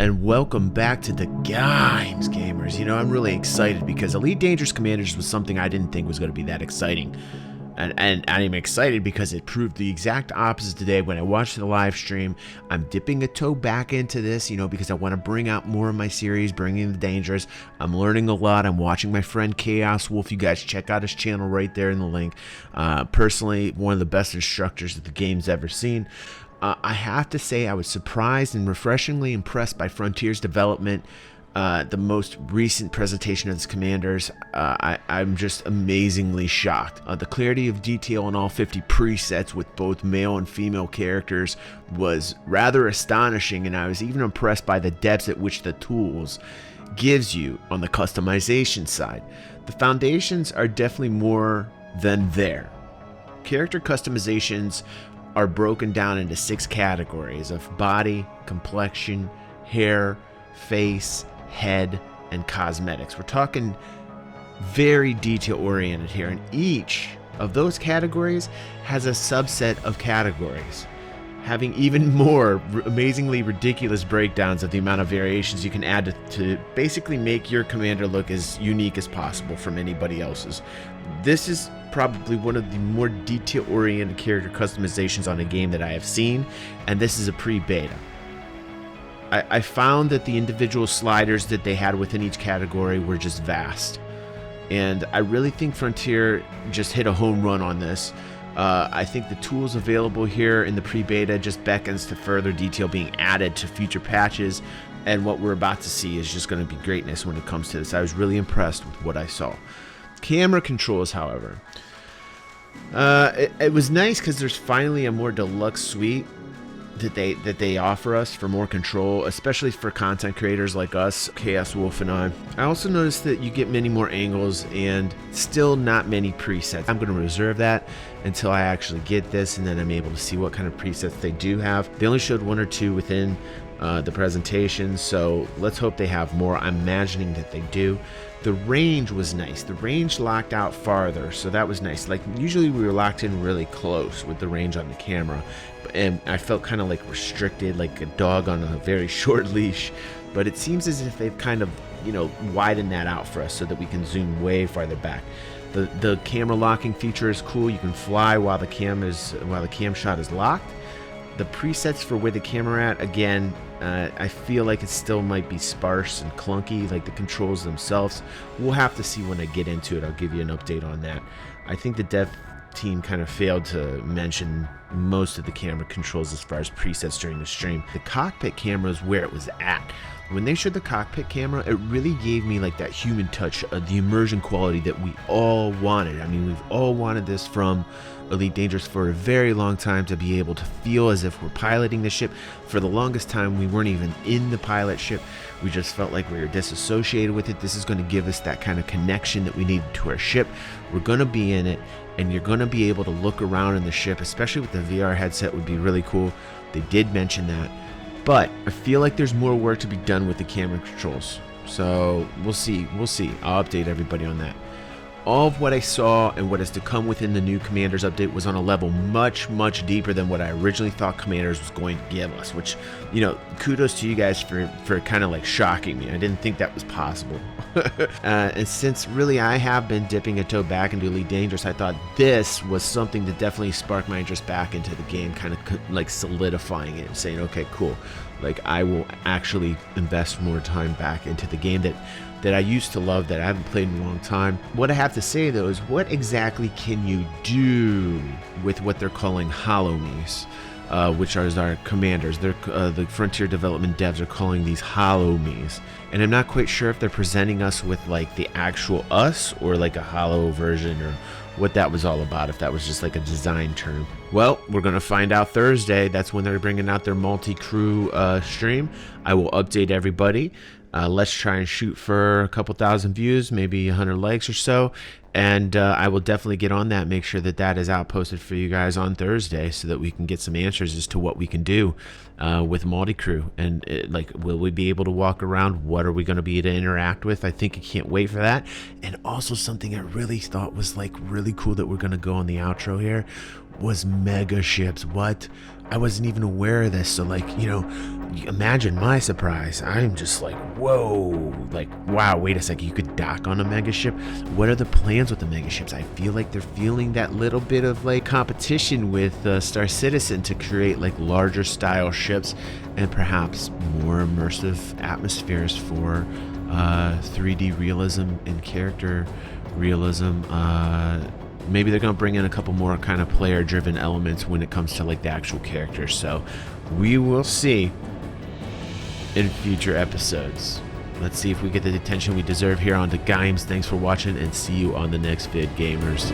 and welcome back to the games, gamers. You know, I'm really excited because Elite Dangerous Commanders was something I didn't think was going to be that exciting. And I'm excited because it proved the exact opposite today when I watched the live stream. I'm dipping a toe back into this, you know, because I want to bring out more of my series, bringing the Dangerous. I'm learning a lot. I'm watching my friend Chaos Wolf. You guys check out his channel right there in the link. Personally, one of the best instructors that the game's ever seen. I have to say I was surprised and refreshingly impressed by Frontier's development. The most recent presentation of its commanders, I'm just amazingly shocked. The clarity of detail in all 50 presets with both male and female characters was rather astonishing, and I was even impressed by the depths at which the tools gives you on the customization side. The foundations are definitely more than there. Character customizations are broken down into 6 categories of body, complexion, hair, face, head, and cosmetics. We're talking very detail oriented here, and each of those categories has a subset of categories, having even more amazingly ridiculous breakdowns of the amount of variations you can add to basically make your commander look as unique as possible from anybody else's. This is probably one of the more detail oriented character customizations on a game that I have seen, and this is a pre-beta. I found that the individual sliders that they had within each category were just vast, and I really think Frontier just hit a home run on this. I think the tools available here in the pre-beta just beckons to further detail being added to future patches, and what we're about to see is just going to be greatness when it comes to this. I was really impressed with what I saw. Camera controls, however, it was nice because there's finally a more deluxe suite that they offer us for more control, especially for content creators like us, Chaos Wolf and I. I also noticed that you get many more angles and still not many presets. I'm going to reserve that until I actually get this, and then I'm able to see what kind of presets they do have. They only showed 1 or 2 within the presentation, so let's hope they have more. I'm imagining that they do. The range was nice. The range locked out farther, so that was nice. Like, usually we were locked in really close with the range on the camera, and I felt kind of like restricted, like a dog on a very short leash. But it seems as if they've kind of, you know, widened that out for us so that we can zoom way farther back. The camera locking feature is cool. You can fly while the cam shot is locked. The presets for where the camera at, again, I feel like it still might be sparse and clunky, like the controls themselves. We'll have to see when I get into it. I'll give you an update on that. I think the dev team kind of failed to mention most of the camera controls as far as presets during the stream. The cockpit camera is where it was at. When they showed the cockpit camera, it really gave me like that human touch, the immersion quality that we all wanted. I mean, we've all wanted this from Elite Dangerous for a very long time, to be able to feel as if we're piloting the ship. For the longest time, we weren't even in the pilot ship. We just felt like we were disassociated with it. This is going to give us that kind of connection that we needed to our ship. We're going to be in it, and you're going to be able to look around in the ship, especially with the VR headset would be really cool. They did mention that. But I feel like there's more work to be done with the camera controls. So we'll see. I'll update everybody on that. All of what I saw and what is to come within the new Commanders update was on a level much, much deeper than what I originally thought Commanders was going to give us, which, you know, kudos to you guys for kind of like shocking me. I didn't think that was possible. And since really I have been dipping a toe back into Elite Dangerous, I thought this was something that definitely sparked my interest back into the game, kind of like solidifying it and saying, okay, cool. Like, I will actually invest more time back into the game that I used to love, that I haven't played in a long time. What I have to say though is, what exactly can you do with what they're calling holomies, which are our commanders? They're the Frontier development devs are calling these holomies, and I'm not quite sure if they're presenting us with like the actual us or like a holo version, or what that was all about, if that was just like a design term. Well, we're gonna find out Thursday. That's when they're bringing out their multi-crew stream. I will update everybody. Let's try and shoot for a couple thousand views, maybe 100 likes or so, and I will definitely get on that, make sure that that is out posted for you guys on Thursday, so that we can get some answers as to what we can do with multi-crew, and like, will we be able to walk around? What are we going to be able to interact with? I think I can't wait for that. And also something I really thought was like really cool that we're going to go on the outro here was mega ships. What? I wasn't even aware of this. So like, imagine my surprise. I'm just like, whoa, like, wow, wait a second, you could dock on a mega ship. What are the plans with the mega ships? I feel like they're feeling that little bit of like competition with Star Citizen to create like larger style ships and perhaps more immersive atmospheres for 3D realism and character realism. Maybe they're going to bring in a couple more kind of player driven elements when it comes to like the actual characters. So we will see in future episodes. Let's see if we get the attention we deserve here on The Games. Thanks for watching and see you on the next vid, gamers.